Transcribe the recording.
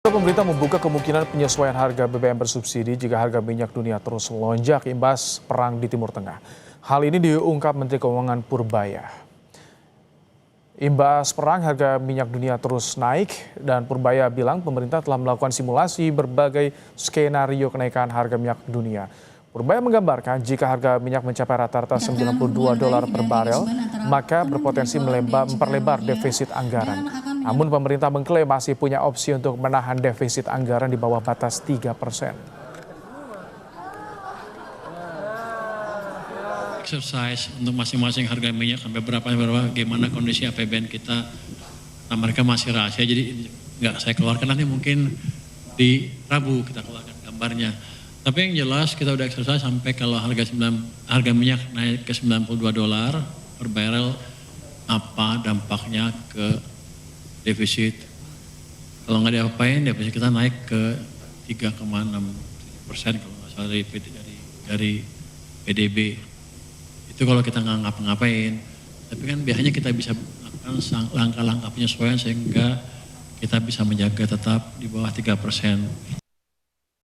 Pemerintah membuka kemungkinan penyesuaian harga BBM bersubsidi jika harga minyak dunia terus melonjak imbas perang di Timur Tengah. Hal ini diungkap Menteri Keuangan Purbaya. Imbas perang harga minyak dunia terus naik dan Purbaya bilang pemerintah telah melakukan simulasi berbagai skenario kenaikan harga minyak dunia. Purbaya menggambarkan jika harga minyak mencapai rata-rata $92 per barel, maka berpotensi memperlebar defisit anggaran. Namun pemerintah mengklaim masih punya opsi untuk menahan defisit anggaran di bawah batas 3%. Exercise untuk masing-masing harga minyak sampai berapa, gimana kondisi APBN kita. Nah, mereka masih rahasia, jadi nggak saya keluarkan, nanti mungkin di Rabu kita keluarkan gambarnya. Tapi yang jelas kita udah exercise sampai kalau harga minyak naik ke $92 per barrel, apa dampaknya ke defisit. Kalau nggak diapain, defisit kita naik ke 3,6% kalau nggak salah dari PDB. Itu kalau kita nggak ngapa-ngapain. Tapi kan biasanya kita bisa melakukan langkah-langkah penyesuaian sehingga kita bisa menjaga tetap di bawah 3%.